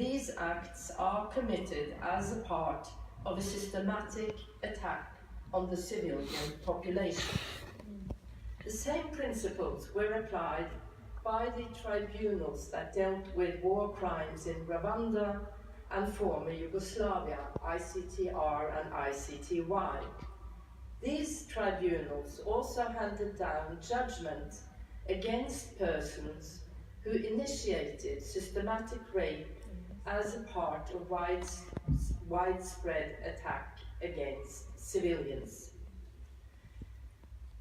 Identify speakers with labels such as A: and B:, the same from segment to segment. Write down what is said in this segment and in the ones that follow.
A: these acts are committed as a part of a systematic attack on the civilian population. The same principles were applied by the tribunals that dealt with war crimes in Rwanda and former Yugoslavia, ICTR and ICTY. These tribunals also handed down judgment against persons who initiated systematic rape as a part of widespread attack against civilians.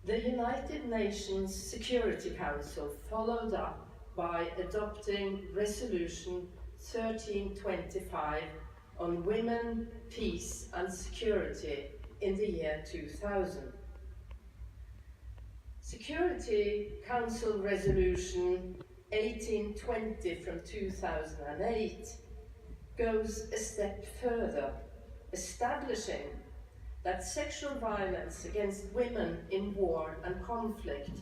A: The United Nations Security Council followed up by adopting Resolution 1325 on women, peace and security in the year 2000. Security Council Resolution 1820 from 2008 goes a step further, establishing that sexual violence against women in war and conflict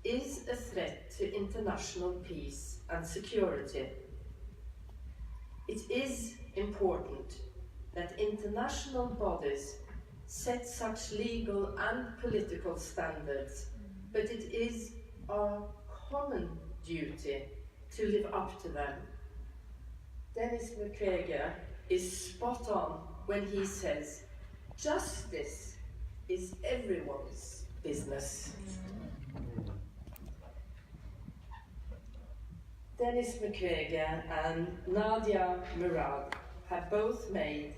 A: is a threat to international peace and security. It is important that international bodies set such legal and political standards, but it is our common duty to live up to them. Denis Mukwege is spot on when he says, justice is everyone's business. Denis Mukwege and Nadia Murad have both made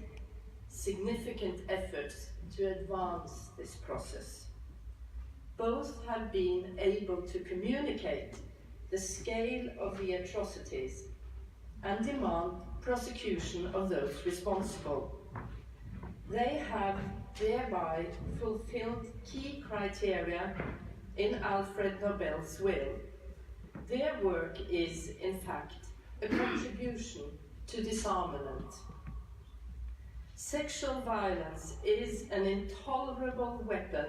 A: significant efforts to advance this process. Both have been able to communicate the scale of the atrocities and demand prosecution of those responsible. They have thereby fulfilled key criteria in Alfred Nobel's will. Their work is, in fact, a contribution to disarmament. Sexual violence is an intolerable weapon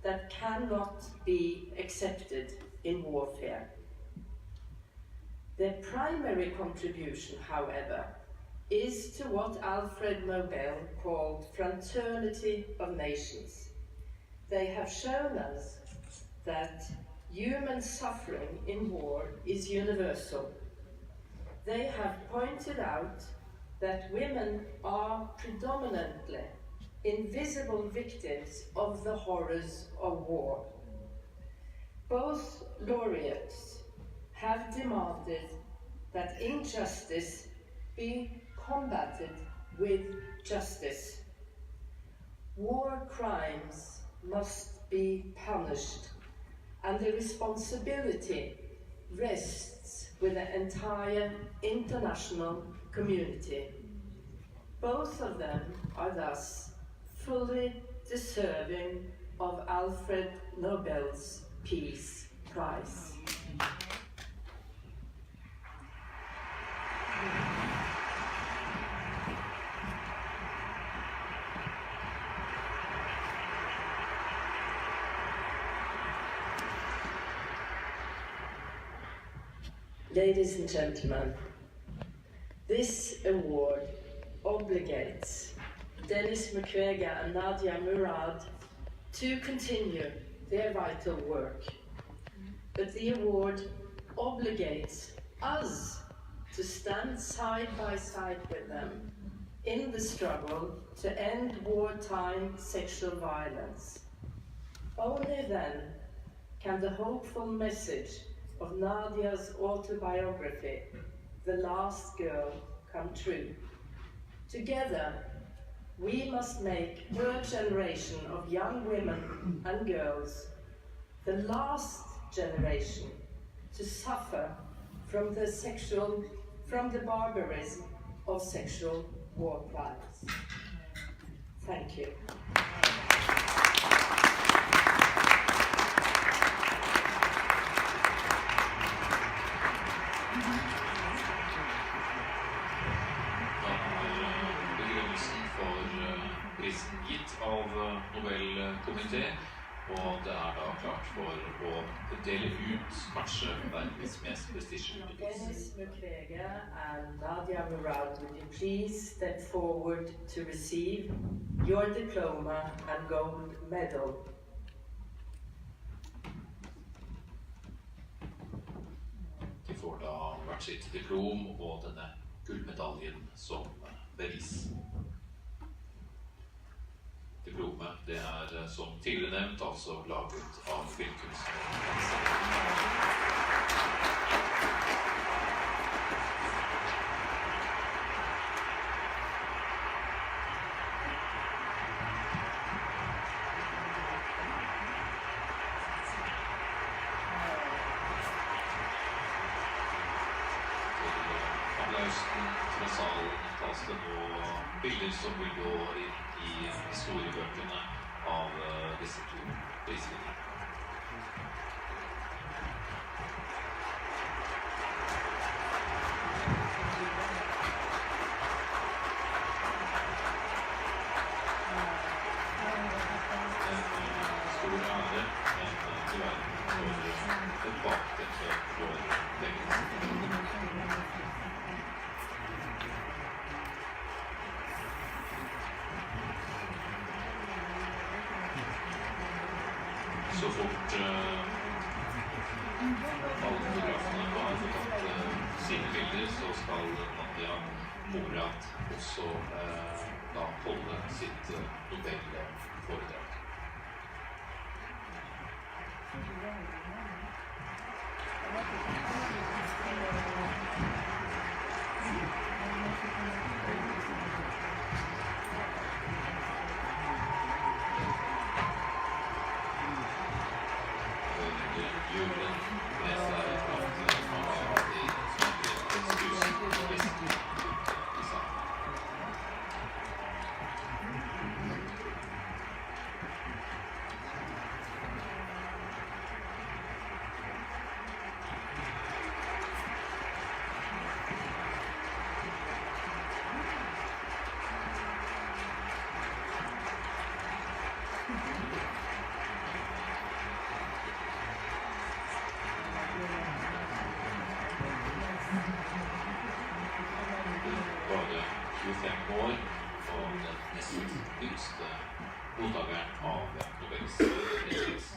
A: that cannot be accepted in warfare. Their primary contribution, however, is to what Alfred Nobel called fraternity of nations. They have shown us that human suffering in war is universal. They have pointed out that women are predominantly invisible victims of the horrors of war. Both laureates have demanded that injustice be combated with justice. War crimes must be punished, and the responsibility rests with the entire international community. Both of them are thus fully deserving of Alfred Nobel's Peace Prize. Ladies and gentlemen, this award obligates Denis Mukwege and Nadia Murad to continue their vital work. But the award obligates us to stand side by side with them in the struggle to end wartime sexual violence. Only then can the hopeful message of Nadia's autobiography, The Last Girl, come true. Together, we must make her generation of young women and girls the last generation to suffer from the barbarism of sexual war crimes. Thank you.
B: Begrunnelsen for prisen gitt av Nobelkomité Og det da klart for å dele ut kanskje verdens mest prestisjefulle pris.
A: Denis Mukwege and Nadia Murad, would you please step forward to receive your diploma and gold medal?
B: De får da hvert sitt diplom og denne gullmedaljen som bevis. Diplomet, det som tidligere nevnt, altså laget av filmkunstner. Fra salen tas det nå bilder som vil gå i historiebøkene av disse to prisvinnerne. En stor ære, men dessverre for et bakteppe for begge. Så fort alle fotografene har fått tatt sine bilder, så skal Nadia Murad også da holde sitt Nobel-foredrag. Julen med seg at man har de i salen. Bare 25 år og den nesten yngste mottakeren av Nobels fredspris.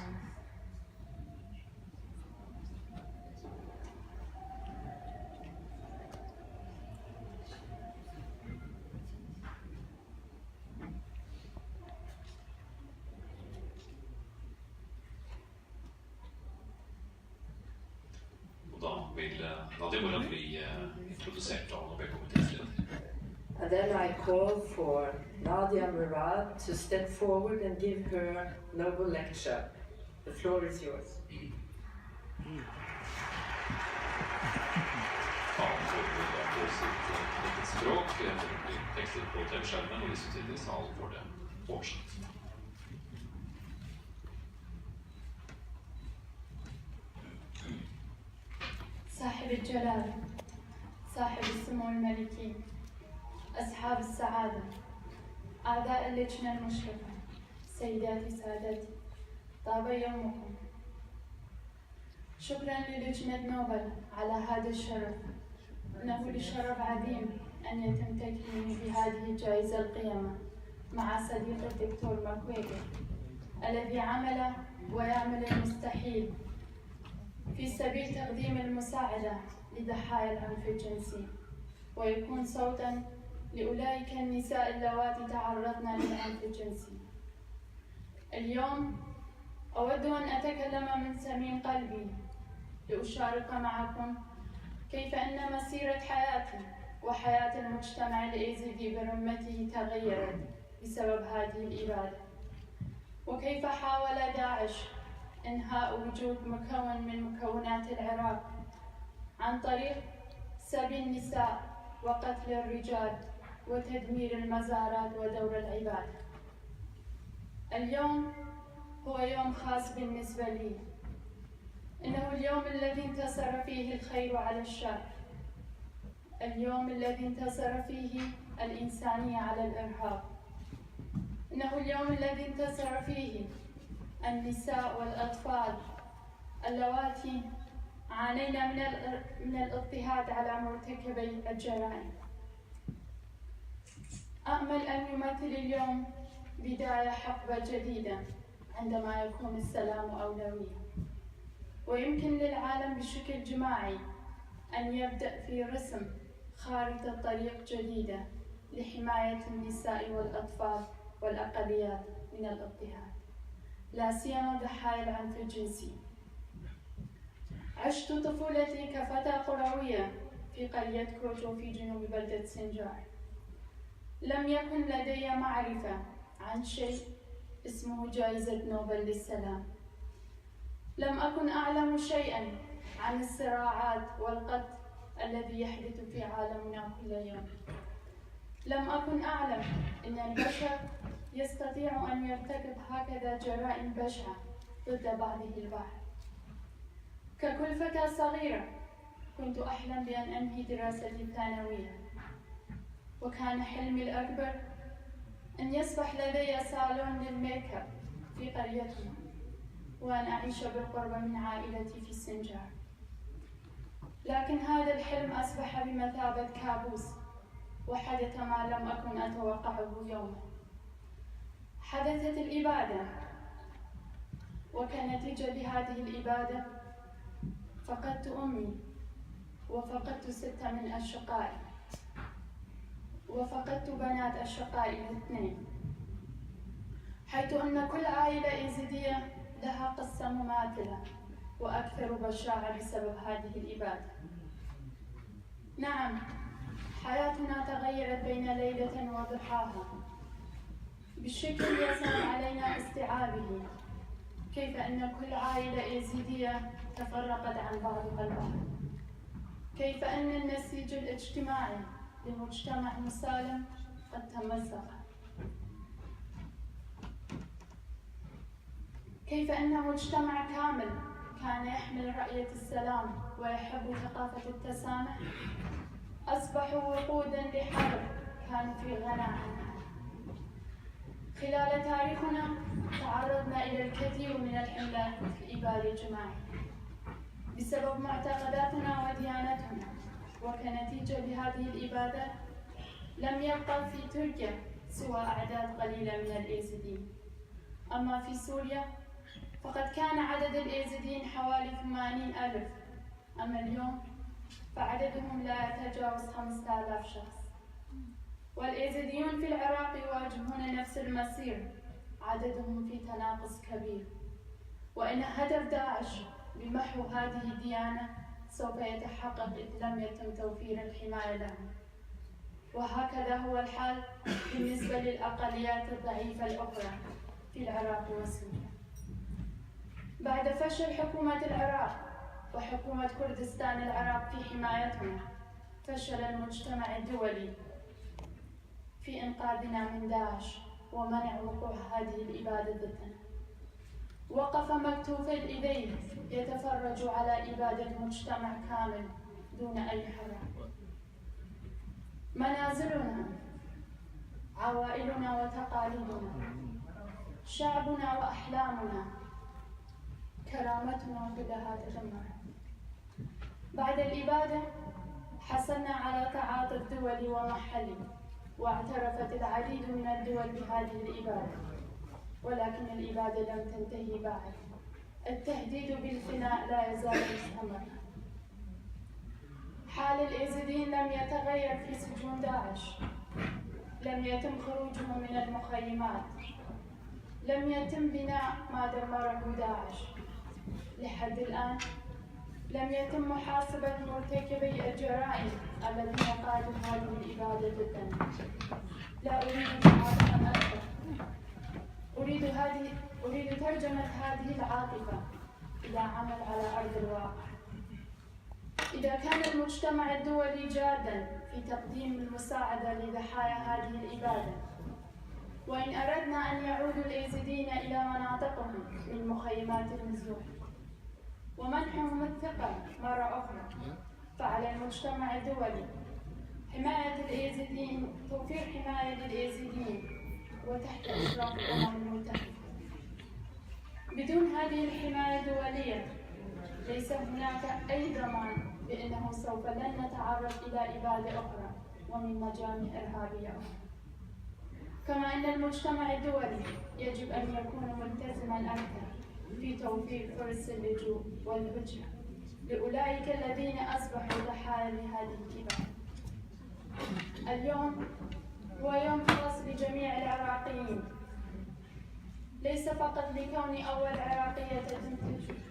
B: Og da vil Nadia Murad bli introdusert av Nobelkomiteens leder.
A: And then I call for Nadia Murad to step forward and give her Nobel lecture. The floor is yours.
B: Talen foregår på sitt eget språk, tekstet på TV-skjermen, og de som sitter i salen får det oversatt.
C: صاحب الجلال، صاحب السمو الملكي، أصحاب السعادة، أعضاء اللجنة المشرفة، سيداتي سادتي، طاب يومكم. شكرا للجنة نوبل على هذا الشرف. إنه لشرف عظيم أن يتم تكريمي بهذه الجائزة القيمة مع صديقي الدكتور مكويغي الذي عمل ويعمل المستحيل في سبيل تقديم المساعدة لضحايا العنف الجنسي، ويكون صوتاً لأولئك النساء اللواتي تعرضن للعنف الجنسي. اليوم أود أن أتكلم من صميم قلبي لأشارك معكم كيف أن مسيرة حياتي وحياة المجتمع الإيزيدي برمته تغيرت بسبب هذه الإبادة، وكيف حاول داعش إنهاء وجود مكون من مكونات العراق عن طريق سبي النساء وقتل الرجال وتدمير المزارات ودور العبادة. اليوم هو يوم خاص بالنسبة لي. إنه اليوم الذي انتصر فيه الخير على الشر، اليوم الذي انتصر فيه الإنسانية على الإرهاب، إنه اليوم الذي انتصر فيه النساء والأطفال اللواتي عانينا من الاضطهاد على مرتكبي الجرائم. أأمل أن يمثل اليوم بداية حقبة جديدة عندما يكون السلام أولوية، ويمكن للعالم بشكل جماعي أن يبدأ في رسم خارطة طريق جديدة لحماية النساء والأطفال والأقليات من الاضطهاد، لا سيما ضحايا العنف الجنسي. عشت طفولتي كفتاة قروية في قرية كوتو في جنوب بلدة سنجار. لم يكن لدي معرفة عن شيء اسمه جائزة نوبل للسلام. لم أكن أعلم شيئا عن الصراعات والقتل الذي يحدث في عالمنا كل يوم. لم أكن أعلم أن البشر يستطيع أن يرتكب هكذا جرائم بشعة ضد بعضه البعض. ككل فتاة صغيرة كنت أحلم بأن أنهي دراستي الثانوية، وكان حلمي الأكبر أن يصبح لدي صالون للميك اب في قريتنا، وأن أعيش بالقرب من عائلتي في السنجار. لكن هذا الحلم أصبح بمثابة كابوس، وحدث ما لم أكن أتوقعه يوما. حدثت الإبادة، وكنتيجة لهذه الإبادة فقدت أمي، وفقدت 6 من أشقائي، وفقدت بنات أشقائي 2، حيث أن كل عائلة إيزيدية لها قصة مماثلة وأكثر بشاعة بسبب هذه الإبادة. نعم، حياتنا تغيرت بين ليلة وضحاها بشكل يصعب علينا استيعابه. كيف أن كل عائلة إيزيدية تفرقت عن بعضها البعض، كيف أن النسيج الاجتماعي لمجتمع مسالم قد تمزق، كيف أن مجتمع كامل كان يحمل رأية السلام ويحب ثقافة التسامح أصبحوا وقوداً لحرب كانوا في غنى عنها. خلال تاريخنا تعرضنا إلى الكثير من الحملات الإبادة الجماعي بسبب معتقداتنا وديانتنا، وكنتيجة لهذه الإبادة لم يبقى في تركيا سوى أعداد قليلة من الإيزيديين. أما في سوريا فقد كان عدد الإيزيديين حوالي 80,000، أما اليوم فعددهم لا يتجاوز 5,000 شخص. والإيزيديون في العراق يواجهون نفس المصير، عددهم في تناقص كبير. وإن هدف داعش بمحو هذه الديانة سوف يتحقق إذ لم يتم توفير الحماية لهم. وهكذا هو الحال بالنسبة للأقليات الضعيفة الأخرى في العراق وسوريا. بعد فشل حكومة العراق وحكومة كردستان العراق في حمايتنا، فشل المجتمع الدولي في إنقاذنا من داعش ومنع وقوع هذه الإبادة ضدنا. وقف مكتوف الإيدين يتفرج على إبادة مجتمع كامل دون أي حرج. منازلنا، عوائلنا وتقاليدنا، شعبنا وأحلامنا، كرامتنا كلها تدمر. بعد الإبادة حصلنا على تعاطف دولي ومحلي، واعترفت العديد من الدول بهذه الإبادة، ولكن الإبادة لم تنتهي بعد. التهديد بالفناء لا يزال مستمرا. حال الإيزيديين لم يتغير في سجون داعش، لم يتم خروجهم من المخيمات، لم يتم بناء ما دمره داعش. لحد الآن لم يتم محاسبة مرتكبي الجرائم الذين قادوا هذه الإبادة ضدنا. لا أريد تعاطفا أكثر، أريد ترجمة هذه العاطفة إلى عمل على أرض الواقع. إذا كان المجتمع الدولي جاداً في تقديم المساعدة لضحايا هذه الإبادة، وإن أردنا أن يعود الإيزيديين إلى مناطقهم من مخيمات النزوح ومنحهم الثقة مرة أخرى، فعلى المجتمع الدولي حماية الإيزيديين، توفير حماية للإيزيديين وتحت إشراف الأمم المتحدة. بدون هذه الحماية الدولية ليس هناك أي ضمان بأنه سوف لن نتعرض إلى إبادة أخرى ومن مجامع إرهابية أخرى. كما أن المجتمع الدولي يجب أن يكون ملتزما أكثر في توفير فرص اللجوء والهجرة لأولئك الذين أصبحوا ضحايا لهذه الإبادة. اليوم هو يوم خاص لجميع العراقيين، ليس فقط لكون أول عراقية يتم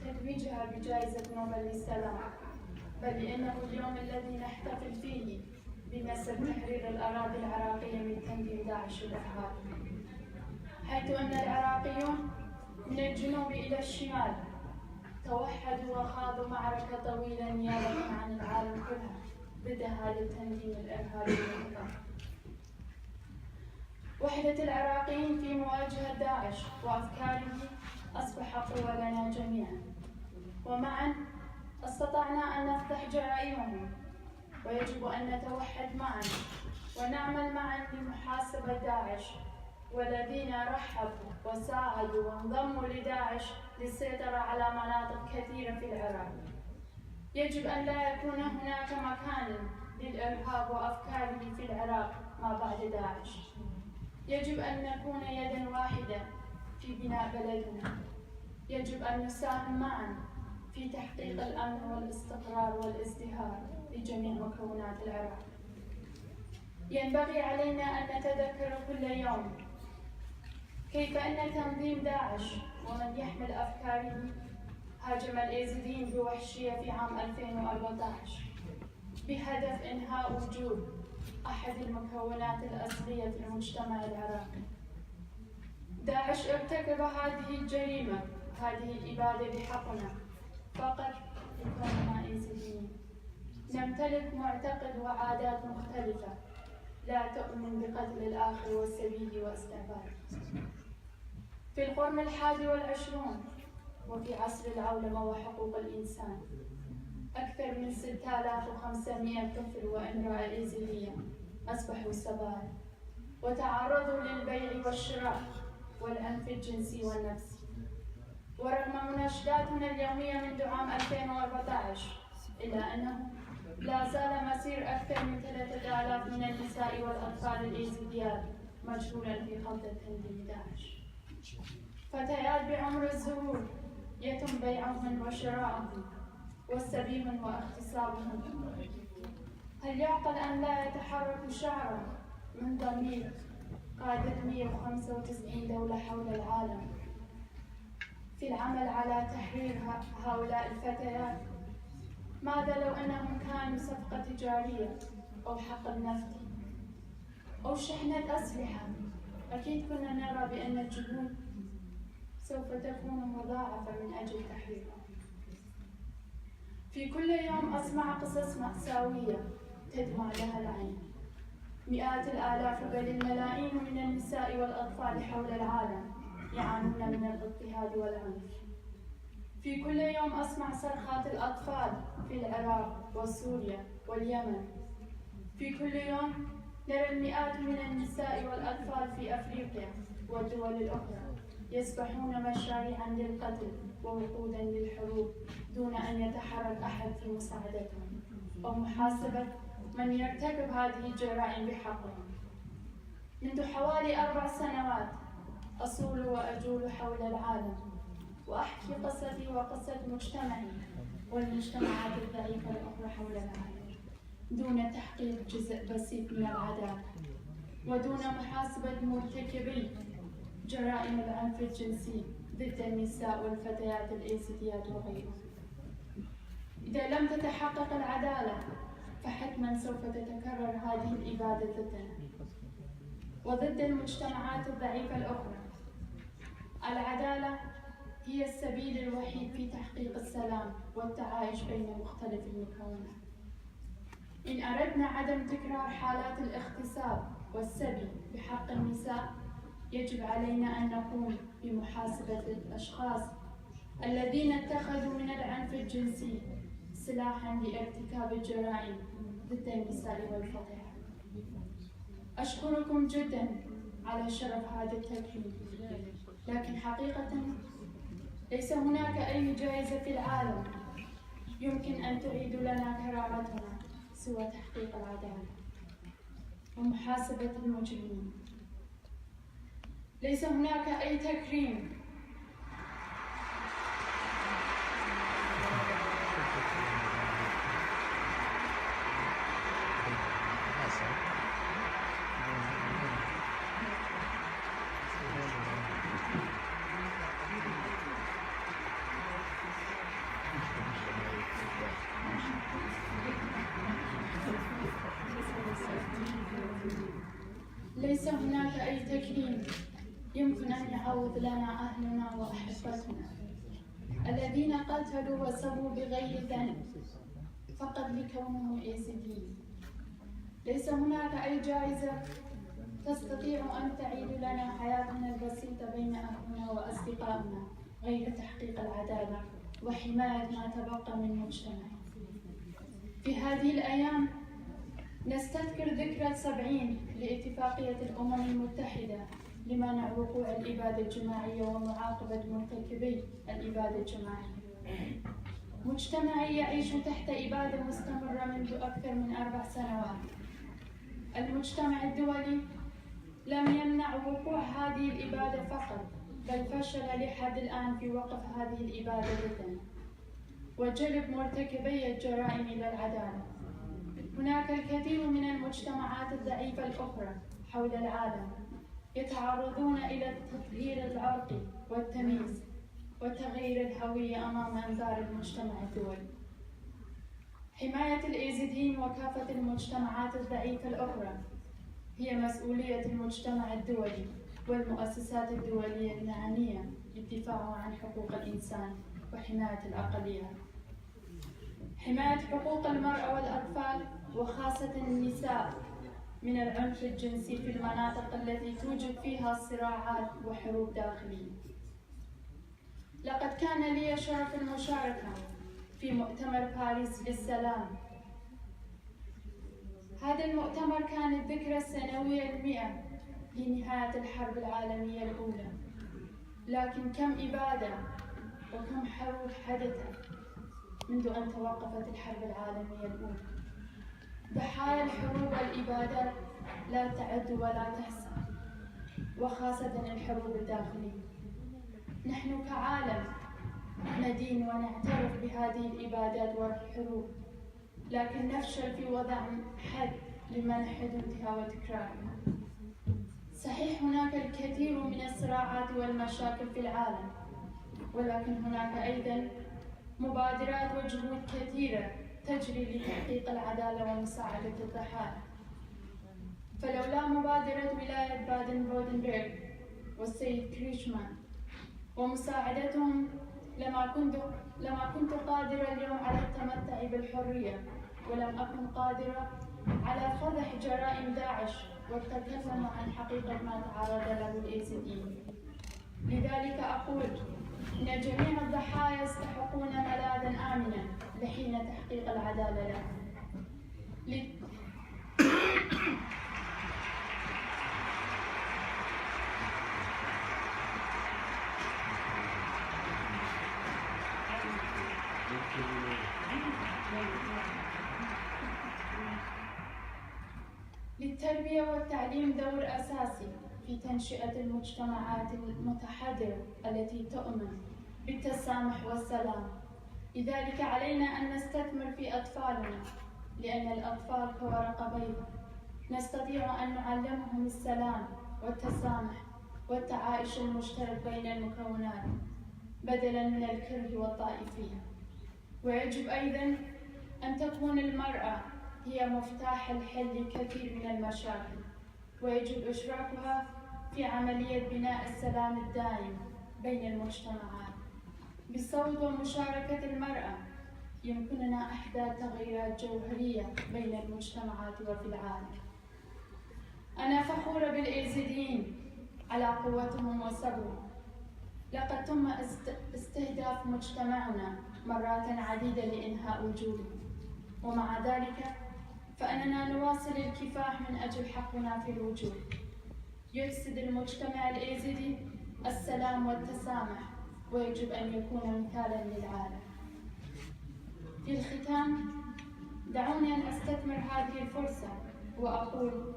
C: تتويجها بجائزة نوبل للسلام، بل لأنه اليوم الذي نحتفل فيه بنسب تحرير الأراضي العراقية من تنظيم داعش الإرهابي، حيث أن العراقيون من الجنوب إلى الشمال توحدوا وخاضوا معركة طويلة نيابة عن العالم كلها ضد هذا التنظيم الإرهابي المنظم. وحدة العراقيين في مواجهة داعش وأفكاره أصبح قوة لنا جميعا، ومعا استطعنا أن نفتح جرائمهم، ويجب أن نتوحد معا ونعمل معا لمحاسبة داعش والذين رحبوا وساعدوا وانضموا لداعش للسيطرة على مناطق كثيرة في العراق. يجب أن لا يكون هناك مكان للإرهاب وأفكاره في العراق ما بعد داعش. يجب أن نكون يداً واحدة في بناء بلدنا. يجب أن نساهم معاً في تحقيق الأمن والاستقرار والازدهار لجميع مكونات العراق. ينبغي علينا أن نتذكر كل يوم كيف أن تنظيم داعش ومن يحمل أفكاره هاجم الإيزيديين بوحشية في عام 2014 بهدف إنهاء وجود أحد المكونات الأصلية في المجتمع العراقي. داعش ارتكب هذه الجريمة، هذه الإبادة بحقنا فقط لكوننا إيزيديين. نمتلك معتقد وعادات مختلفة لا تؤمن بقتل الآخر والسبيل واستعباده. في القرن 21 وفي عصر العولمة وحقوق الإنسان، أكثر من 6500 طفل وامرأة إيزيدية أصبحوا سبايا وتعرضوا للبيع والشراء والعنف الجنسي والنفسي. ورغم مناشداتنا اليومية منذ عام 2014 إلا أنه لا زال مسير أكثر من 3000 من النساء والأطفال الإيزيديات مجهولا في خلطة تنظيم داعش. فتيات بعمر الزهور يتم بيعهن وشراءهن والسبيهم واغتصابهم. هل يعقل أن لا يتحرك شعرا من ضمير قادة 195 دولة حول العالم في العمل على تحرير هؤلاء الفتيات؟ ماذا لو أنهم كانوا صفقة تجارية أو حقل نفطي أو شحنة أسلحة؟ أكيد كنا نرى بأن الجهود سوف تكون مضاعفة من أجل تحريرهم. في كل يوم أسمع قصص مأساوية تدمع لها العين. مئات الآلاف بل الملايين من النساء والأطفال حول العالم يعانون من الاضطهاد والعنف. في كل يوم أسمع صرخات الأطفال في العراق وسوريا واليمن. في كل يوم نرى المئات من النساء والأطفال في أفريقيا والدول الأخرى يسبحون مشاريعا للقتل ووقودا للحروب دون أن يتحرك أحد في مساعدتهم أو محاسبة من يرتكب هذه الجرائم بحقهم. منذ حوالي 4 سنوات أصول وأجول حول العالم وأحكي قصتي وقصة مجتمعي والمجتمعات الضعيفة الأخرى حول العالم دون تحقيق جزء بسيط من العدالة ودون محاسبة مرتكبي جرائم العنف الجنسي ضد النساء والفتيات الإيزيديات وغيرهم. إذا لم تتحقق العدالة فحتما سوف تتكرر هذه الإبادة ضدنا وضد المجتمعات الضعيفة الأخرى. العدالة هي السبيل الوحيد في تحقيق السلام والتعايش بين مختلف المكونات. إن أردنا عدم تكرار حالات الاغتصاب والسبي بحق النساء يجب علينا أن نقوم بمحاسبة الأشخاص الذين اتخذوا من العنف الجنسي سلاحاً لارتكاب الجرائم ضد النساء والفتيات. أشكركم جداً على شرف هذا التكريم، لكن حقيقة ليس هناك أي جائزة في العالم يمكن أن تعيد لنا كرامتنا سوى تحقيق العدالة ومحاسبة المجرمين. ليس هناك أي تكريم ليس هناك أي تكريم يمكن أن يعوض لنا أهلنا وأحبتنا الذين قتلوا وسبوا بغير ذنب فقط لكونهم يزيدين. ليس هناك أي جائزة تستطيع أن تعيد لنا حياتنا البسيطة بين أهلنا وأصدقائنا غير تحقيق العدالة وحماية ما تبقى من مجتمع. في هذه الأيام نستذكر ذكرى 70 لاتفاقية الأمم المتحدة لمنع وقوع الإبادة الجماعية ومعاقبة مرتكبي الإبادة الجماعية. مجتمعي يعيش تحت إبادة مستمرة منذ أكثر من 4 سنوات. المجتمع الدولي لم يمنع وقوع هذه الإبادة فقط، بل فشل لحد الآن في وقف هذه الإبادة جداً وجلب مرتكبي الجرائم إلى العدالة. هناك الكثير من المجتمعات الضعيفة الأخرى حول العالم يتعرضون إلى التطهير العرقي والتمييز وتغيير الهوية أمام أنظار المجتمع الدولي. حماية الإيزيديين وكافة المجتمعات الضعيفة الأخرى هي مسؤولية المجتمع الدولي والمؤسسات الدولية المعنية بالدفاع عن حقوق الإنسان وحماية الأقليات. حماية حقوق المرأة والأطفال وخاصة النساء من العنف الجنسي في المناطق التي توجد فيها صراعات وحروب داخلية. لقد كان لي شرف المشاركة في مؤتمر باريس للسلام. هذا المؤتمر كان الذكرى السنوية 100 لنهاية الحرب العالمية الأولى، لكن كم إبادة وكم حروب حدثت منذ أن توقفت الحرب العالمية الأولى. ضحايا الحروب والإبادات لا تعد ولا تحصى، وخاصة الحروب الداخلية. نحن كعالم ندين ونعترف بهذه الإبادات والحروب، لكن نفشل في وضع حد لمنع حدوثها وتكرارها. صحيح هناك الكثير من الصراعات والمشاكل في العالم، ولكن هناك أيضاً مبادرات وجهود كثيرة تجري لتحقيق العدالة ومساعدة الضحايا. فلولا مبادرة ولاية بادن-بودنبرغ والسيد كريشمان ومساعدتهم لما كنت قادرة اليوم على التمتع بالحرية، ولم أكن قادرة على فضح جرائم داعش والتكلم عن حقيقة ما تعرض له الإيزيديين. لذلك أقول إن جميع الضحايا يستحقون ملاذاً آمناً لحين تحقيق العدالة لهم. للتربية والتعليم دور أساسي في تنشئة المجتمعات المتحضرة التي تؤمن بالتسامح والسلام. لذلك علينا أن نستثمر في أطفالنا، لأن الأطفال كورقة بيضاء. نستطيع أن نعلمهم السلام والتسامح والتعايش المشترك بين المكونات بدلاً من الكره والطائفية. ويجب أيضاً أن تكون المرأة هي مفتاح الحل لكثير من المشاكل، ويجب إشراكها في عملية بناء السلام الدائم بين المجتمعات. بصوت ومشاركة المرأة يمكننا إحداث تغييرات جوهرية بين المجتمعات وفي العالم. أنا فخورة بالإيزيديين على قوتهم وصبرهم. لقد تم استهداف مجتمعنا مرات عديدة لإنهاء وجودهم، ومع ذلك فإننا نواصل الكفاح من أجل حقنا في الوجود. يجسد المجتمع الإيزيدي السلام والتسامح ويجب أن يكون مثالا للعالم. في الختام دعوني أن أستثمر هذه الفرصة وأقول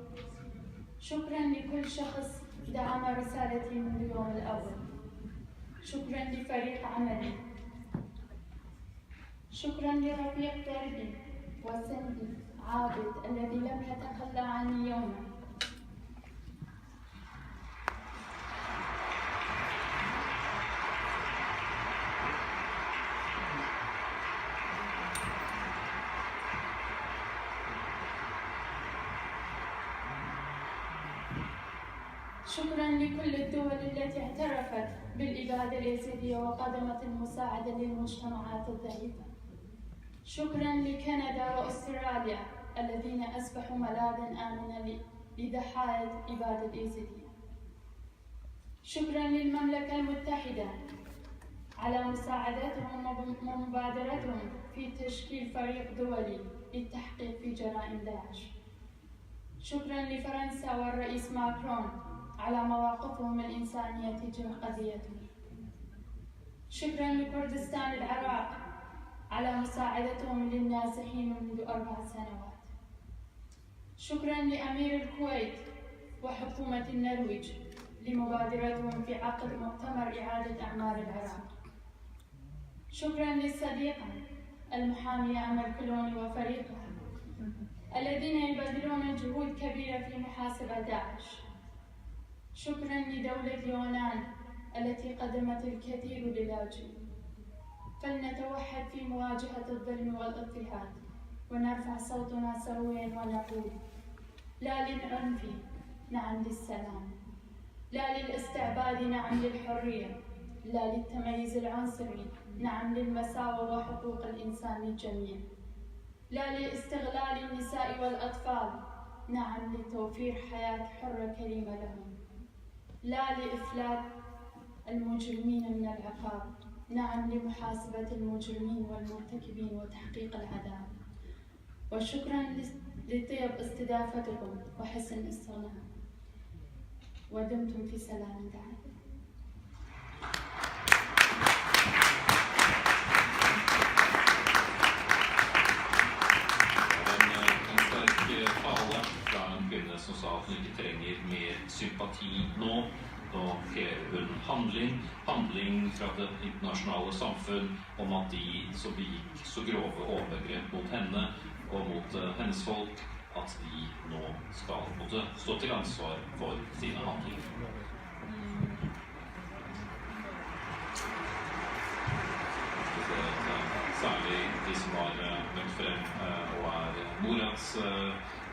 C: شكرا لكل شخص دعم رسالتي منذ اليوم الأول. شكرا لفريق عملي، شكرا لرفيق دربي وسندي عابد الذي لم يتخلى عني يوما. شكرا لكل الدول التي اعترفت بالإبادة اليزيدية وقدمت المساعدة للمجتمعات الضعيفة. شكرا لكندا وأستراليا الذين أصبحوا ملاذا آمنا لضحايا الإبادة اليزيدية. شكرا للمملكة المتحدة على مساعدتهم ومبادرتهم في تشكيل فريق دولي للتحقيق في جرائم داعش. شكرا لفرنسا والرئيس ماكرون على مواقفهم الإنسانية تجاه قضيتهم. شكرا لكردستان العراق على مساعدتهم للنازحين منذ 4 سنوات. شكرا لأمير الكويت وحكومة النرويج لمبادرتهم في عقد مؤتمر إعادة أعمار العراق. شكرا للصديقة المحامية أمل كلوني وفريقها الذين يبذلون جهود كبيرة في محاسبة داعش. شكرا لدولة اليونان التي قدمت الكثير للاجئين. فلنتوحد في مواجهة الظلم والاضطهاد ونرفع صوتنا سويا ونقول لا للعنف، نعم للسلام، لا للاستعباد، نعم للحرية، لا للتمييز العنصري، نعم للمساواة وحقوق الإنسان للجميع، لا لاستغلال النساء والأطفال، نعم لتوفير حياة حرة كريمة لهم، لا لإفلات المجرمين من العقاب، نعم لمحاسبة المجرمين والمرتكبين وتحقيق العدالة. وشكرا لطيب استضافتكم وحسن الاستغناء، ودمتم في سلام دائم.
B: Som sa at hun ikke trenger mer sympati nå. Nå krever hun handling fra det internasjonale samfunn om at de som begikk så grove overgrep mot henne og mot hennes folk, at de nå skal måtte stå til ansvar for sine handlinger. Særlig de som har møtt frem og Morads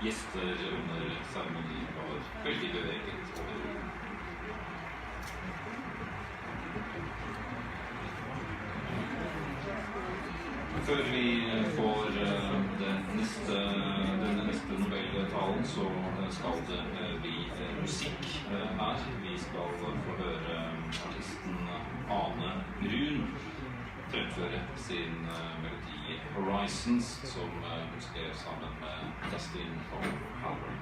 B: gjester under seremonien var veldig beveget over. Før vi får denne neste Nobeltalen, så skal det bli musikk her. Vi skal få høre artisten Ane Brun fremføre sin melodi Horizons, som hun skrev sammen med Dustin Howe.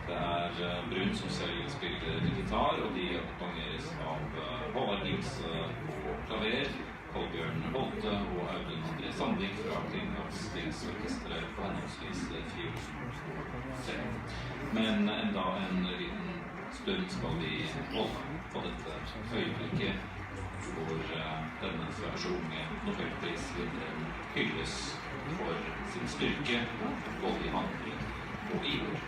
B: Det Brun som selv spiller gitar, og de akkompagneres av Håvard Gimse på klaver, Kolbjørn Holte og Audun André Sandvik fra Kringkastingsorkestret på henholdsvis fiol og cello. Men enda en liten stund skal vi holde på dette øyeblikket hvor denne svært unge Nobelprisvinneren hylles for sin styrke, både i handling og i ord.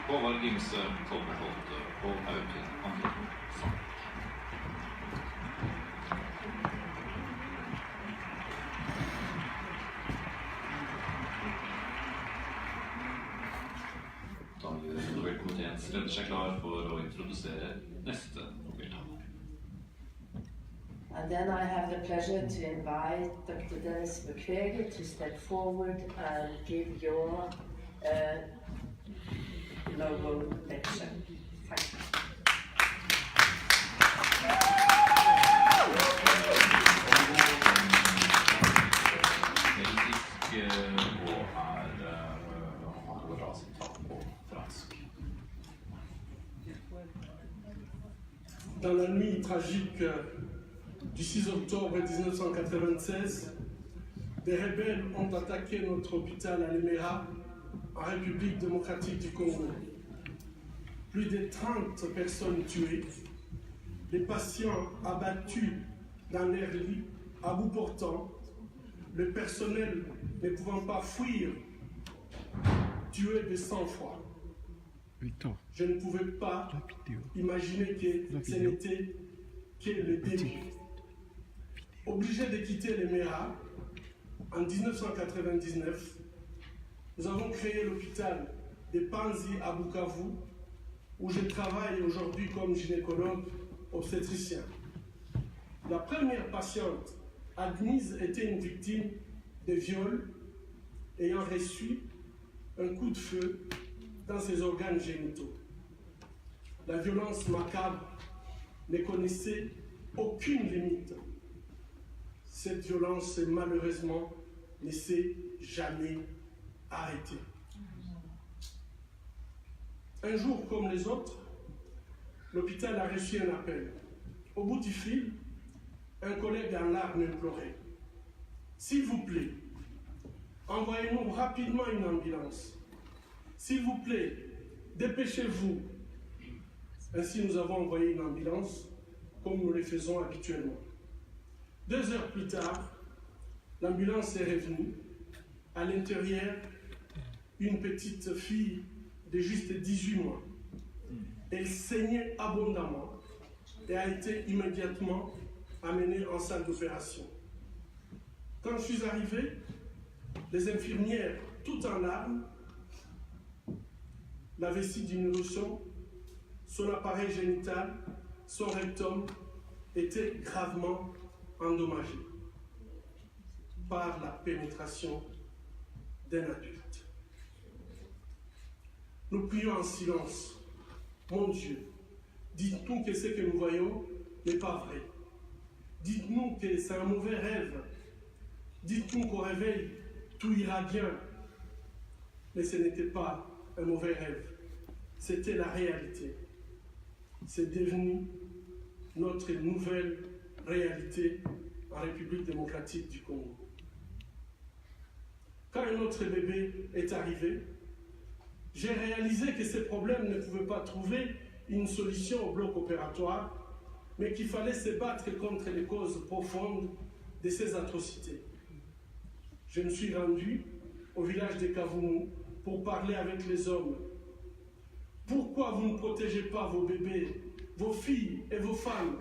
B: Håvard Gimse, Tolve Holte og Audun Andersen. Da gjør Nobelkomiteens leder seg klar for å introdusere neste Nobeltaler.
A: And then I have the pleasure to invite Dr. Dennis Mukwege to step forward and give your Nobel lecture. Thank you.
D: Dans la nuit tragique du 6 octobre 1996, des rebelles ont attaqué notre hôpital à Lemera, en République démocratique du Congo. Plus de 30 personnes tuées, des patients abattus dans leur lit à bout portant, le personnel ne pouvant pas fuir, tué de sang-froid. Je ne pouvais pas imaginer que ce n'était que le début. Obligé de quitter Lemera en 1999, nous avons créé l'hôpital de Panzi à Bukavu où je travaille aujourd'hui comme gynécologue obstétricien. La première patiente admise était une victime de viol ayant reçu un coup de feu dans ses organes génitaux. La violence macabre ne connaissait aucune limite. Cette violence, malheureusement, ne s'est jamais arrêtée. Un jour comme les autres, l'hôpital a reçu un appel. Au bout du fil, un collègue en larmes implorait. « S'il vous plaît, envoyez-nous rapidement une ambulance. S'il vous plaît, dépêchez-vous. » Ainsi, nous avons envoyé une ambulance, comme nous le faisons habituellement. 2 heures plus tard, l'ambulance est revenue. À l'intérieur, une petite fille de juste 18 mois. Elle saignait abondamment et a été immédiatement amenée en salle d'opération. Quand je suis arrivé, les infirmières, toutes en larmes, la vessie du nourrisson, son appareil génital, son rectum étaient gravement endommagés par la pénétration d'un adulte. Nous prions en silence. Mon Dieu, dites-nous que ce que nous voyons n'est pas vrai. Dites-nous que c'est un mauvais rêve. Dites-nous qu'au réveil, tout ira bien. Mais ce n'était pas un mauvais rêve. C'était la réalité. C'est devenu notre nouvelle réalité en République démocratique du Congo. Quand un autre bébé est arrivé, j'ai réalisé que ces problèmes ne pouvaient pas trouver une solution au bloc opératoire, mais qu'il fallait se battre contre les causes profondes de ces atrocités. Je me suis rendu au village de Kavumu pour parler avec les hommes. Pourquoi vous ne protégez pas vos bébés, vos filles et vos femmes?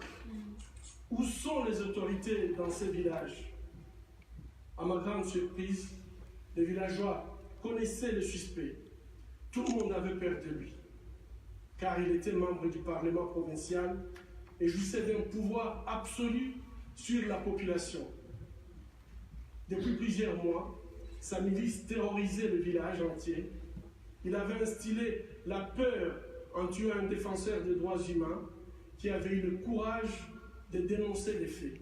D: Où sont les autorités dans ces villages? À ma grande surprise, les villageois connaissaient le suspect. Tout le monde avait peur de lui, car il était membre du Parlement provincial et jouissait d'un pouvoir absolu sur la population. Depuis plusieurs mois, sa milice terrorisait le village entier. Il avait instillé la peur en tuant un défenseur des droits humains qui avait eu le courage de dénoncer les faits.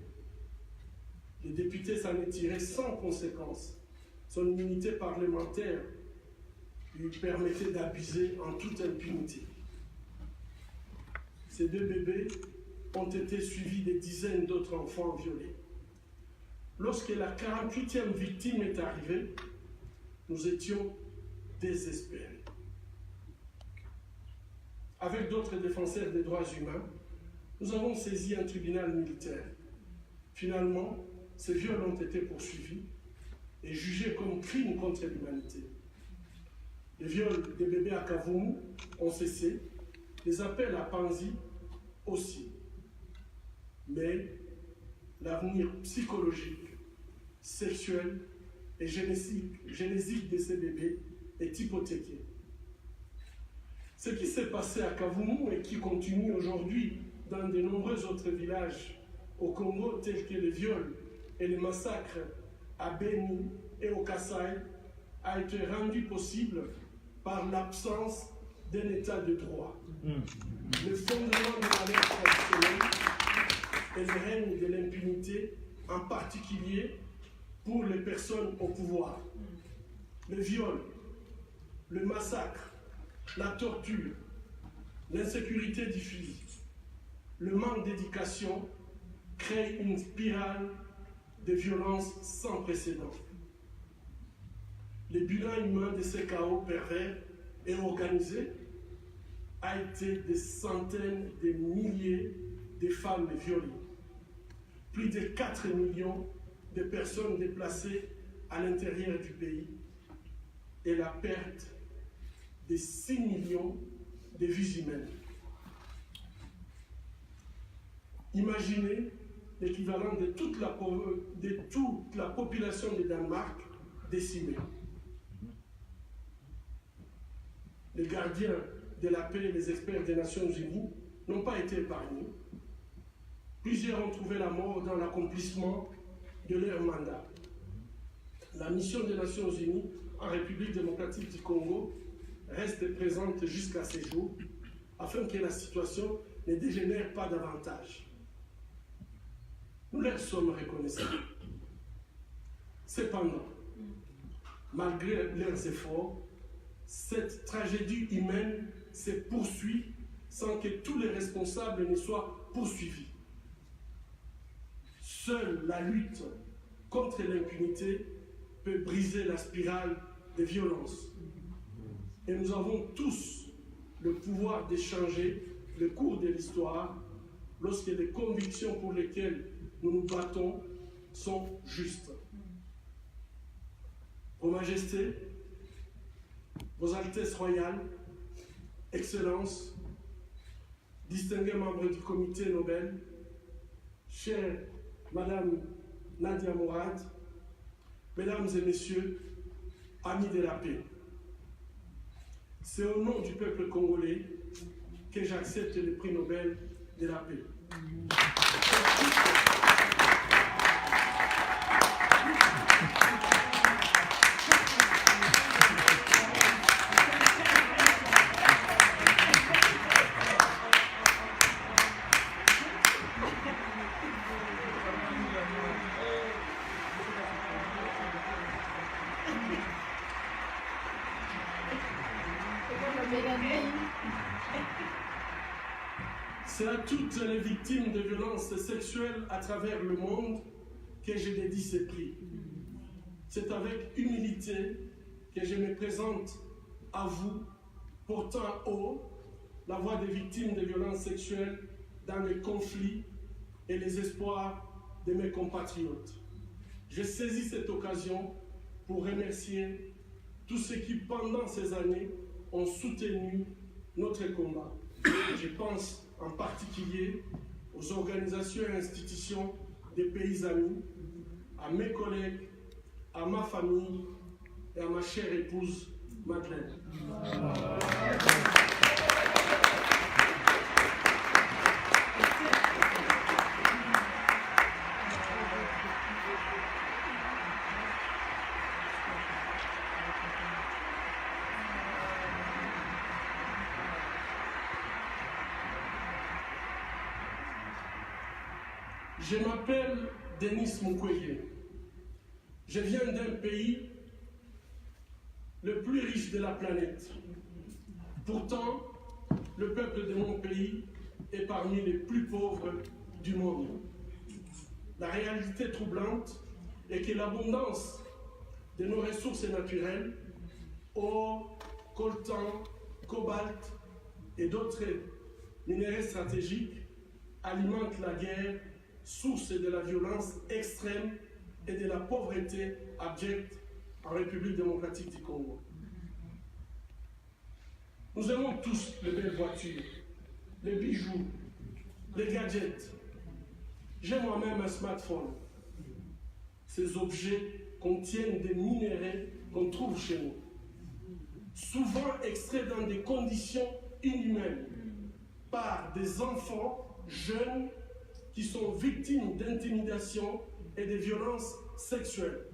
D: Le député s'en est tiré sans conséquence. Son immunité parlementaire lui permettait d'abuser en toute impunité. Ces 2 bébés ont été suivis des dizaines d'autres enfants violés. Lorsque la 48e victime est arrivée, nous étions désespérés. Avec d'autres défenseurs des droits humains, nous avons saisi un tribunal militaire. Finalement, ces viols ont été poursuivis et jugés comme crimes contre l'humanité. Les viols des bébés à Kavumu ont cessé, les appels à Panzi aussi. Mais l'avenir psychologique, sexuel et génésique de ces bébés est hypothéqué. Ce qui s'est passé à Kavumu et qui continue aujourd'hui dans de nombreux autres villages au Congo, tels que les viols et les massacres à Beni et au Kasaï, a été rendu possible par l'absence d'un état de droit. Le fondement de la loi traditionnelle et le règne de l'impunité, en particulier pour les personnes au pouvoir. Le viol, le massacre, la torture, l'insécurité diffuse, le manque d'éducation crée une spirale de violence sans précédent. Le bilan humain de ces chaos pervers et organisés a été des centaines de milliers de femmes violées, plus de 4 millions de personnes déplacées à l'intérieur du pays et la perte de 6 millions de vies humaines. Imaginez l'équivalent de toute la population du Danemark décimée. Les gardiens de la paix et les experts des Nations Unies n'ont pas été épargnés. Plusieurs ont trouvé la mort dans l'accomplissement de leur mandat. La mission des Nations Unies en République démocratique du Congo reste présente jusqu'à ces jours afin que la situation ne dégénère pas davantage. Nous leur sommes reconnaissants. Cependant, malgré leurs efforts, cette tragédie humaine se poursuit sans que tous les responsables ne soient poursuivis. Seule la lutte contre l'impunité peut briser la spirale de violence. Et nous avons tous le pouvoir de changer le cours de l'histoire lorsque les convictions pour lesquelles nous nous battons sont justes. Vos Majestés, Vos Altesses royales, Excellences, distingués membres du Comité Nobel, chère Madame Nadia Mourad, Mesdames et Messieurs, amis de la paix, c'est au nom du peuple congolais que j'accepte le prix Nobel de la paix. C'est à toutes les victimes de violences sexuelles à travers le monde que je dédie ce prix. C'est avec humilité que je me présente à vous, portant haut la voix des victimes de violences sexuelles dans les conflits et les espoirs de mes compatriotes. Je saisis cette occasion pour remercier tous ceux qui, pendant ces années, ont soutenu notre combat. Je pense en particulier aux organisations et institutions des pays amis, à mes collègues, à ma famille et à ma chère épouse Madeleine. Je m'appelle Denis Mukwege. Je viens d'un pays le plus riche de la planète. Pourtant, le peuple de mon pays est parmi les plus pauvres du monde. La réalité troublante est que l'abondance de nos ressources naturelles, or, coltan, cobalt et d'autres minéraux stratégiques, alimente la guerre, source de la violence extrême et de la pauvreté abjecte en République démocratique du Congo. Nous aimons tous les belles voitures, les bijoux, les gadgets. J'ai moi-même un smartphone. Ces objets contiennent des minéraux qu'on trouve chez nous, souvent extraits dans des conditions inhumaines par des enfants jeunes qui sont victimes d'intimidation et de violences sexuelles.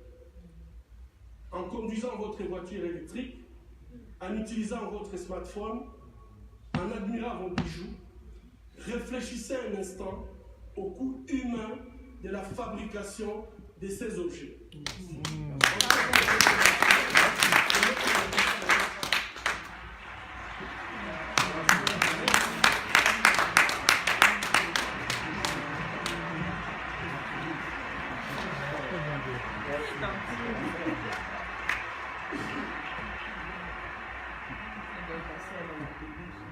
D: En conduisant votre voiture électrique, en utilisant votre smartphone, en admirant vos bijoux, réfléchissez un instant au coût humain de la fabrication de ces objets.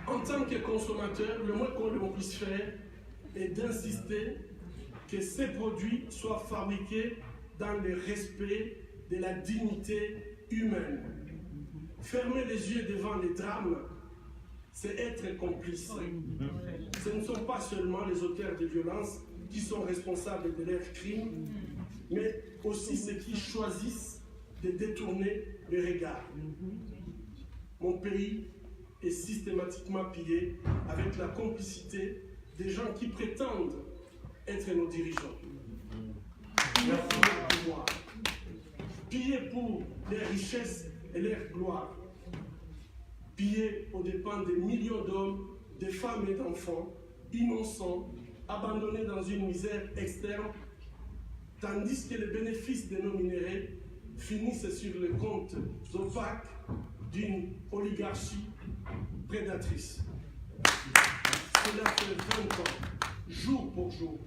D: En tant que consommateur, le moins qu'on puisse faire est d'insister que ces produits soient fabriqués dans le respect de la dignité humaine. Fermer les yeux devant les drames, c'est être complice. Ce ne sont pas seulement les auteurs de violences qui sont responsables de leurs crimes, mais aussi ceux qui choisissent de détourner le regard. Mon pays est systématiquement pillé avec la complicité des gens qui prétendent être nos dirigeants. Leur pouvoir. Pillé pour les richesses et leur gloire. Pillé aux dépens des millions d'hommes, de femmes et d'enfants, innocents, abandonnés dans une misère externe, tandis que les bénéfices de nos minéraux finissent sur les comptes opaques d'une oligarchie prédatrice. Cela fait 20 ans, jour pour jour,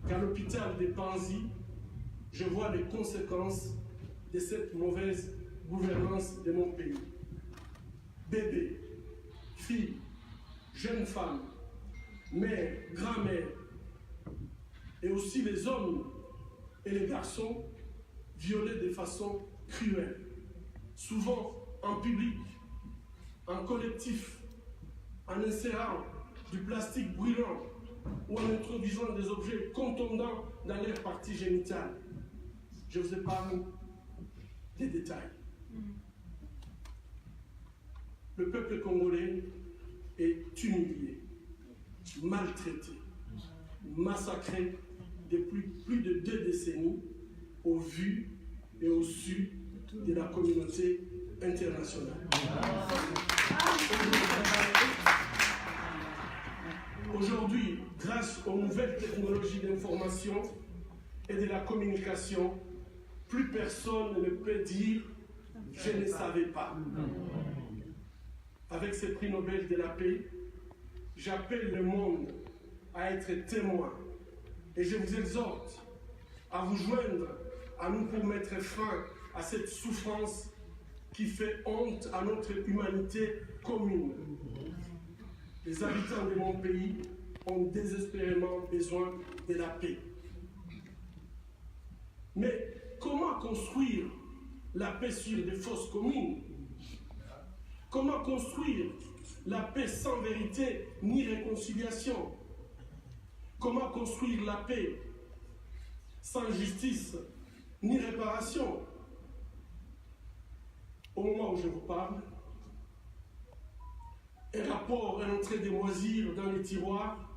D: qu'à l'hôpital de Panzi, je vois les conséquences de cette mauvaise gouvernance de mon pays. Bébés, filles, jeunes femmes, mères, grand-mères, et aussi les hommes et les garçons violés de façon cruelle, souvent en public, en collectif, en insérant du plastique brûlant ou en introduisant des objets contondants dans leur partie génitale. Je vous épargne des détails. Le peuple congolais est humilié, maltraité, massacré depuis plus de 2 décennies au vu et au su de la communauté internationale. Aujourd'hui, grâce aux nouvelles technologies d'information et de la communication, plus personne ne peut dire « je ne savais pas ». Avec ce prix Nobel de la paix, j'appelle le monde à être témoin et je vous exhorte à vous joindre à nous pour mettre fin à cette souffrance qui fait honte à notre humanité commune. Les habitants de mon pays ont désespérément besoin de la paix. Mais comment construire la paix sur des fausses communes? Comment construire la paix sans vérité ni réconciliation? Comment construire la paix sans justice ni réparation? Au moment où je vous parle, un rapport est en train de moisir dans les tiroirs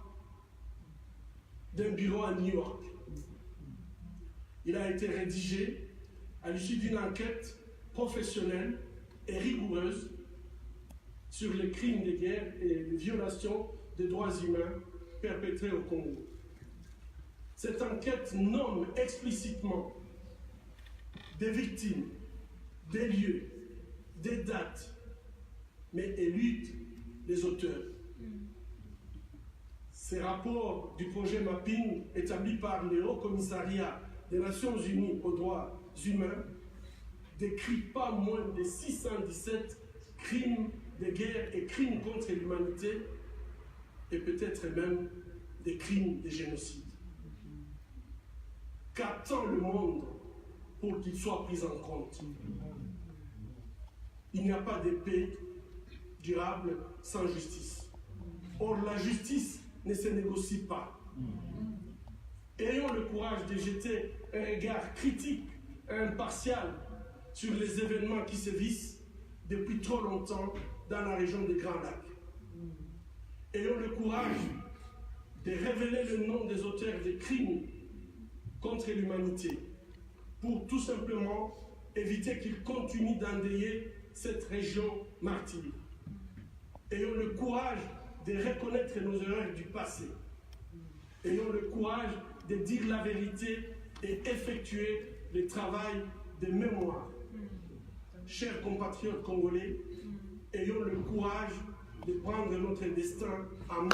D: d'un bureau à New York. Il a été rédigé à l'issue d'une enquête professionnelle et rigoureuse sur les crimes de guerre et les violations des droits humains perpétrés au Congo. Cette enquête nomme explicitement des victimes, des lieux, des dates, mais élude les auteurs. Ces rapports du projet Mapping, établi par le Haut Commissariat des Nations Unies aux droits humains, décrit pas moins de 617 crimes de guerre et crimes contre l'humanité, et peut-être même des crimes de génocide. Qu'attend le monde pour qu'il soit pris en compte? Il n'y a pas de paix durable sans justice. Or, la justice ne se négocie pas. Ayons le courage de jeter un regard critique et impartial sur les événements qui sévissent depuis trop longtemps dans la région des Grands Lacs. Ayons le courage de révéler le nom des auteurs des crimes contre l'humanité pour tout simplement éviter qu'ils continuent d'endeuiller cette région martyre. Ayons le courage de reconnaître nos erreurs du passé. Ayons le courage de dire la vérité et effectuer le travail de mémoire. Chers compatriotes congolais, ayons le courage de prendre notre destin en main.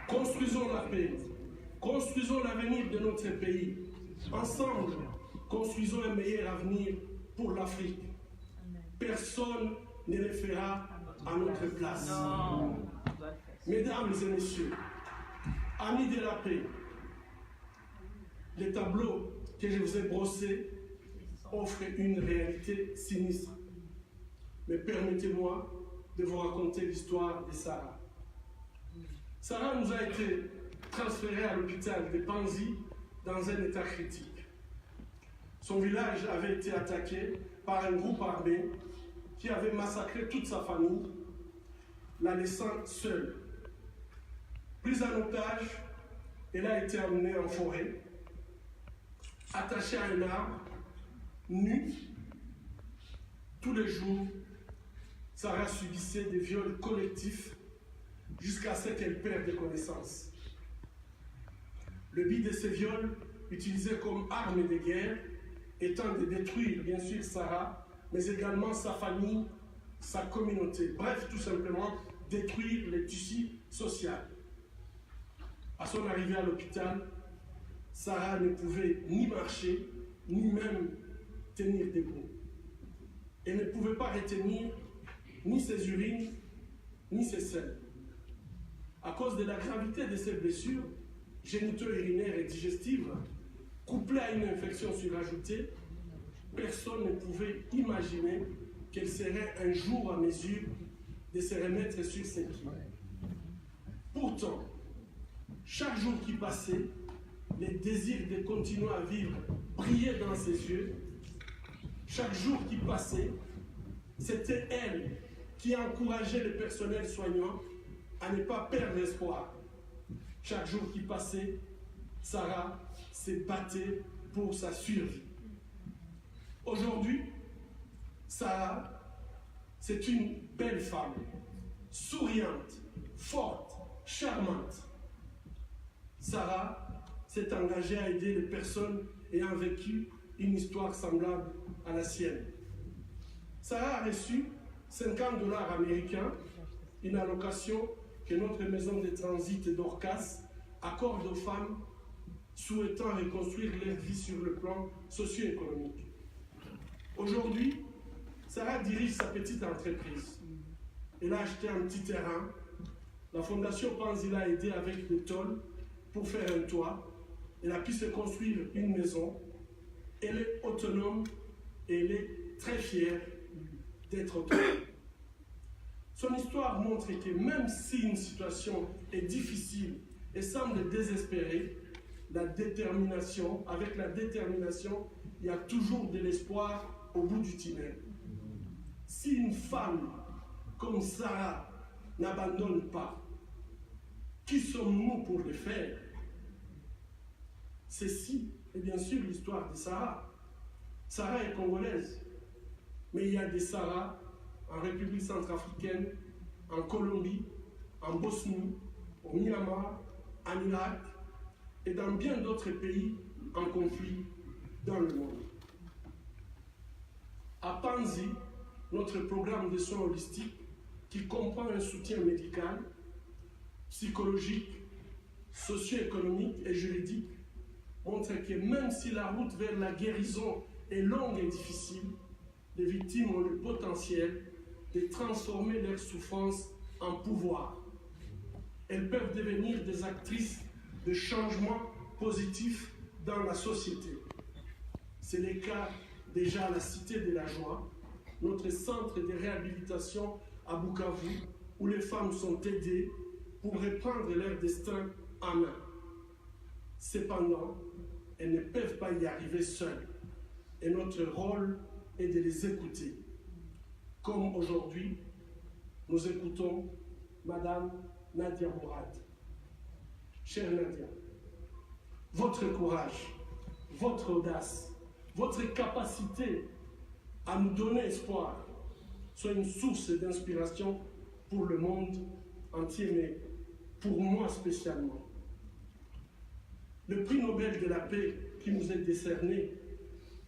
D: Construisons la paix, construisons l'avenir de notre pays. Ensemble, construisons un meilleur avenir pour l'Afrique. Personne ne le fera à notre place. Mesdames et messieurs, amis de la paix, les tableaux que je vous ai brossés offre une réalité sinistre. Mais permettez-moi de vous raconter l'histoire de Sarah. Sarah nous a été transférée à l'hôpital de Panzi dans un état critique. Son village avait été attaqué par un groupe armé qui avait massacré toute sa famille, la laissant seule. Prise en otage, elle a été emmenée en forêt, attachée à un arbre, nue. Tous les jours, Sarah subissait des viols collectifs jusqu'à ce qu'elle perde connaissance. Le but de ces viols, utilisés comme arme de guerre, étant de détruire bien sûr Sarah, mais également sa famille, sa communauté. Bref, tout simplement, détruire les tissus sociaux. À son arrivée à l'hôpital, Sarah ne pouvait ni marcher, ni même tenir debout. Elle ne pouvait pas retenir ni ses urines, ni ses selles. À cause de la gravité de ses blessures, génito-urinaires et digestives, couplées à une infection surajoutée, personne ne pouvait imaginer qu'elle serait un jour en mesure de se remettre sur ses pieds. Pourtant, chaque jour qui passait, le désir de continuer à vivre brillait dans ses yeux. Chaque jour qui passait, c'était elle qui encourageait le personnel soignant à ne pas perdre espoir. Chaque jour qui passait, Sarah se battait pour sa survie. Aujourd'hui, Sarah, c'est une belle femme, souriante, forte, charmante. Sarah s'est engagée à aider les personnes ayant vécu une histoire semblable à la sienne. Sarah a reçu 50 $ américains, une allocation que notre maison de transit d'Orcas accorde aux femmes souhaitant reconstruire leur vie sur le plan socio-économique. Aujourd'hui, Sarah dirige sa petite entreprise. Elle a acheté un petit terrain. La fondation Panzi l'a aidé avec des tôles pour faire un toit. Elle a pu se construire une maison. Elle est autonome et elle est très fière d'être autonome. Son histoire montre que même si une situation est difficile et semble désespérée, avec la détermination, il y a toujours de l'espoir au bout du tunnel. Si une femme comme Sarah n'abandonne pas, qui sommes-nous pour le faire? Ceci est bien sûr l'histoire de Sarah. Sarah est congolaise, mais il y a des Sarah en République centrafricaine, en Colombie, en Bosnie, au Myanmar, en Irak et dans bien d'autres pays en conflit dans le monde. À Panzi, notre programme de soins holistiques, qui comprend un soutien médical, psychologique, socio-économique et juridique, montre que même si la route vers la guérison est longue et difficile, les victimes ont le potentiel de transformer leur souffrance en pouvoir. Elles peuvent devenir des actrices de changements positifs dans la société. C'est le cas déjà à la Cité de la Joie, notre centre de réhabilitation à Bukavu, où les femmes sont aidées pour reprendre leur destin en main. Cependant, elles ne peuvent pas y arriver seules. Et notre rôle est de les écouter. Comme aujourd'hui, nous écoutons Madame Nadia Mourad. Chère Nadia, votre courage, votre audace, votre capacité à nous donner espoir soit une source d'inspiration pour le monde entier, mais pour moi spécialement. Le prix Nobel de la paix qui nous est décerné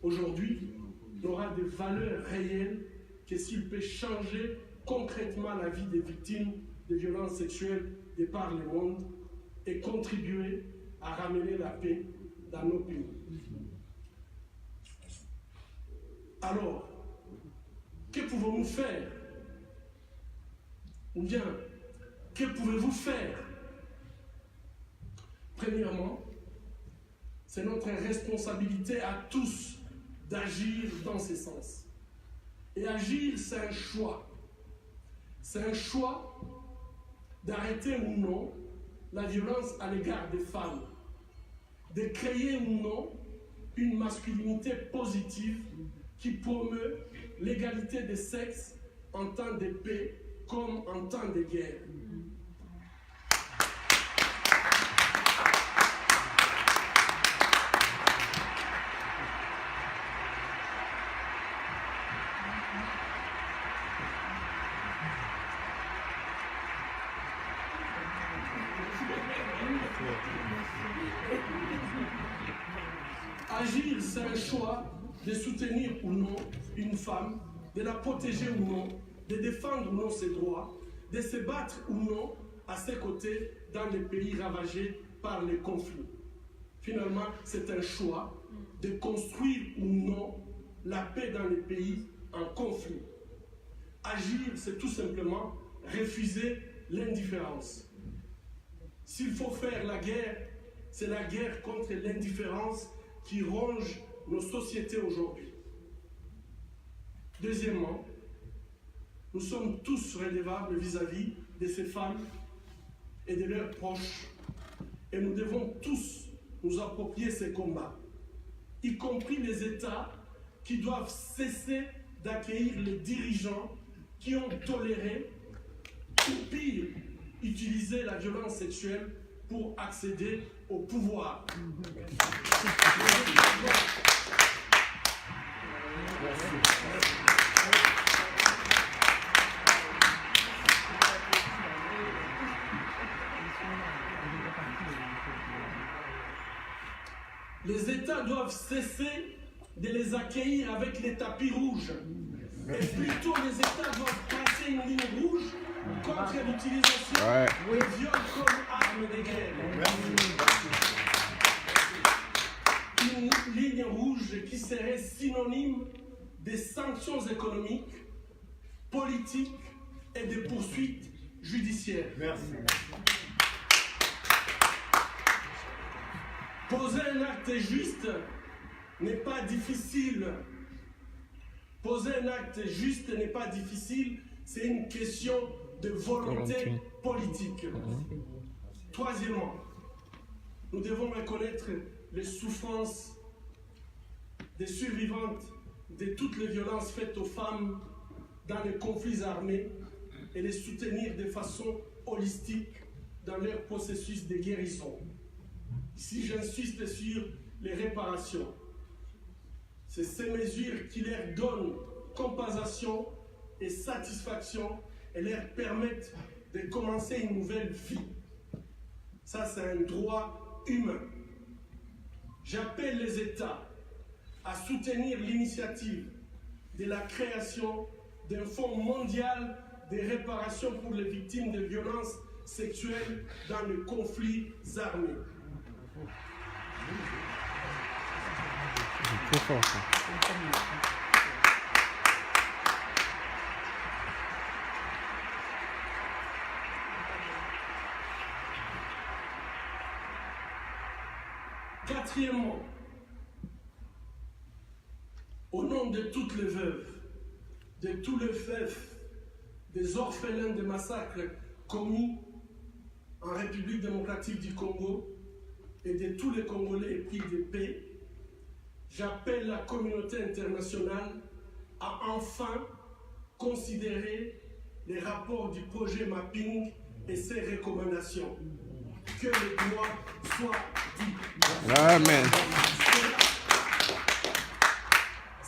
D: aujourd'hui n'aura de valeur réelle que s'il peut changer concrètement la vie des victimes de violences sexuelles de par le monde et contribuer à ramener la paix dans nos pays. Alors, que pouvons-nous faire? Ou bien, que pouvez-vous faire? Premièrement, c'est notre responsabilité à tous d'agir dans ces sens. Et agir, c'est un choix. C'est un choix d'arrêter ou non la violence à l'égard des femmes, de créer ou non une masculinité positive qui promeut l'égalité des sexes en temps de paix comme en temps de guerre. Agir, c'est un choix de soutenir ou non une femme, de la protéger ou non, de défendre ou non ses droits, de se battre ou non à ses côtés dans les pays ravagés par les conflits. Finalement, c'est un choix de construire ou non la paix dans les pays en conflit. Agir, c'est tout simplement refuser l'indifférence. S'il faut faire la guerre, c'est la guerre contre l'indifférence qui ronge nos sociétés aujourd'hui. Deuxièmement, nous sommes tous redevables vis-à-vis de ces femmes et de leurs proches, et nous devons tous nous approprier ces combats, y compris les États qui doivent cesser d'accueillir les dirigeants qui ont toléré, ou pire, utilisé la violence sexuelle pour accéder au pouvoir. Les États doivent cesser de les accueillir avec les tapis rouges. Et plutôt, les États doivent passer une ligne rouge contre l'utilisation des viols comme arme de guerre. Une ligne rouge qui serait synonyme des sanctions économiques, politiques et des poursuites judiciaires. Merci. Poser un acte juste n'est pas difficile. Poser un acte juste n'est pas difficile, c'est une question de volonté politique. Troisièmement, nous devons reconnaître les souffrances des survivantes de toutes les violences faites aux femmes dans les conflits armés et les soutenir de façon holistique dans leur processus de guérison. Ici, j'insiste sur les réparations. C'est ces mesures qui leur donnent compensation et satisfaction et leur permettent de commencer une nouvelle vie. Ça, c'est un droit humain. J'appelle les États à soutenir l'initiative de la création d'un fonds mondial de réparation pour les victimes de violences sexuelles dans les conflits armés.
E: Très fort, ça.
D: Quatrièmement, au nom de toutes les veuves, de tous les veufs, des orphelins des massacres commis en République démocratique du Congo et de tous les Congolais épris de paix, j'appelle la communauté internationale à enfin considérer les rapports du projet Mapping et ses recommandations. Que les droits soient dits.
E: Amen.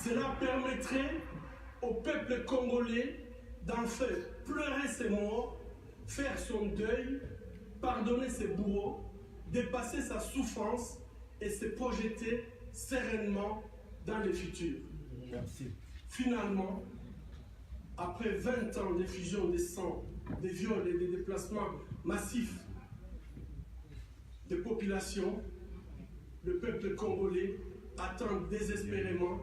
D: Cela permettrait au peuple congolais d'en faire pleurer ses morts, faire son deuil, pardonner ses bourreaux, dépasser sa souffrance et se projeter sereinement dans le futur.
E: Merci.
D: Finalement, après 20 ans d'effusion de sang, de viols et de déplacements massifs de population, le peuple congolais attend désespérément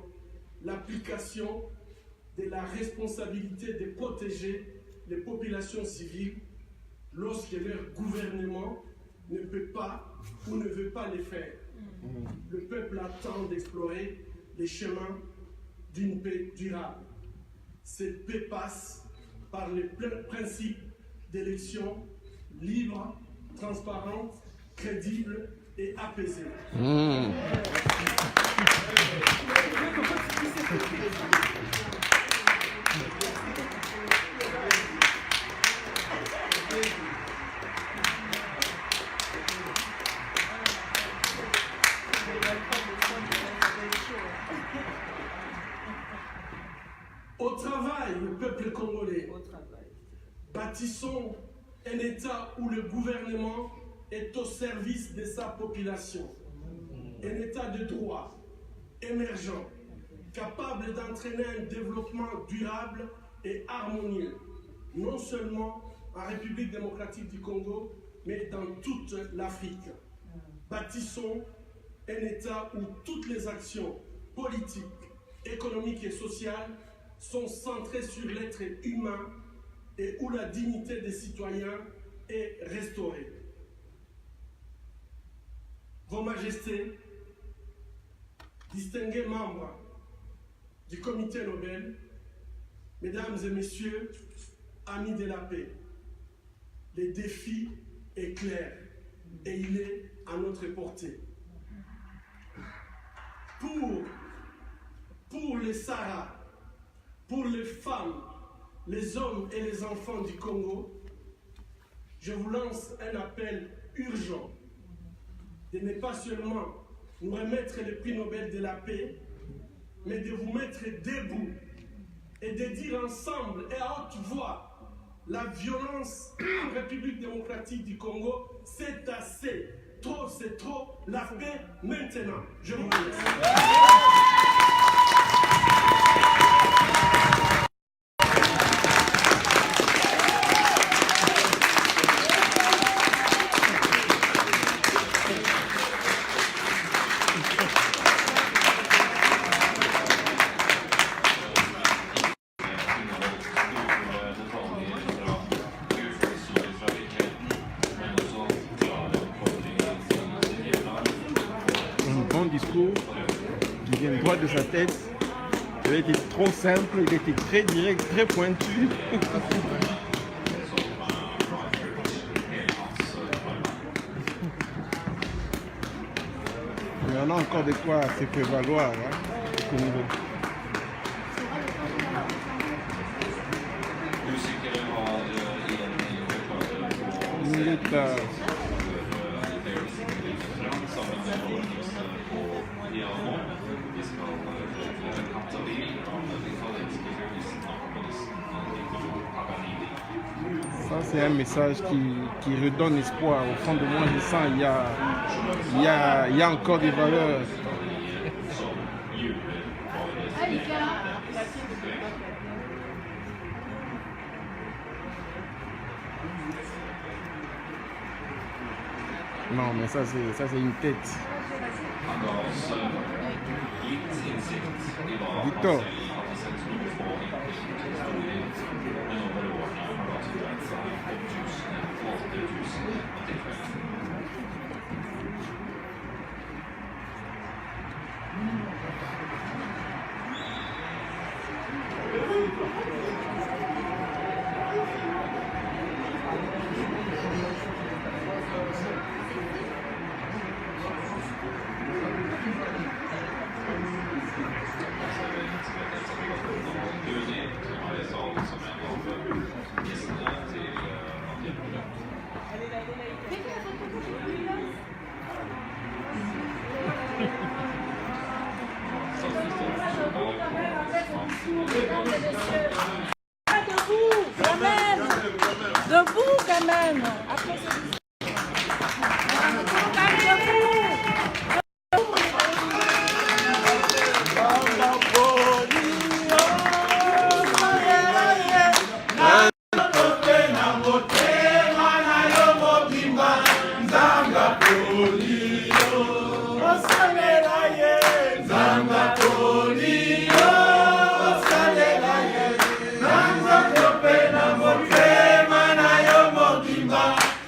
D: l'application de la responsabilité de protéger les populations civiles lorsque leur gouvernement ne peut pas ou ne veut pas les faire. Le peuple attend d'explorer les chemins d'une paix durable. Cette paix passe par les principes d'élections libres, transparentes, crédibles et apaisées. Au travail, le peuple congolais, bâtissons un État où le gouvernement est au service de sa population. Un État de droit, émergent, capable d'entraîner un développement durable et harmonieux, non seulement en République démocratique du Congo, mais dans toute l'Afrique. Bâtissons un État où toutes les actions politiques, économiques et sociales sont centrées sur l'être humain et où la dignité des citoyens est restaurée. Vos Majestés, distingués membres du Comité Nobel, Mesdames et Messieurs, amis de la paix, le défi est clair et il est à notre portée. Pour les Sahara, pour les femmes, les hommes et les enfants du Congo, je vous lance un appel urgent de ne pas seulement nous remettre le prix Nobel de la paix, mais de vous mettre debout et de dire ensemble et à haute voix, la violence en République démocratique du Congo, c'est assez. Trop, c'est trop. La paix maintenant. Je vous remercie.
E: Discours qui vient droit de sa tête. Il a été trop simple, il a été très direct, très pointu. Mais on a encore de quoi se prévaloir au Congo. Ça, c'est un message qui redonne espoir. Au fond de moi, je sens qu'il y a encore des valeurs. Non, mais ça c'est une tête. Victor.
F: Debout quand même. Après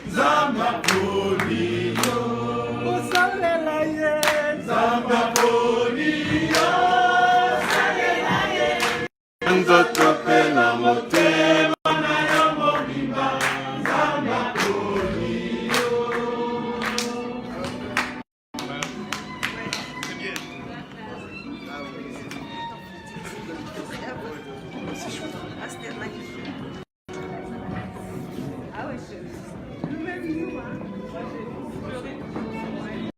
G: Zamba C'est chouette. Ah, c'était magnifique.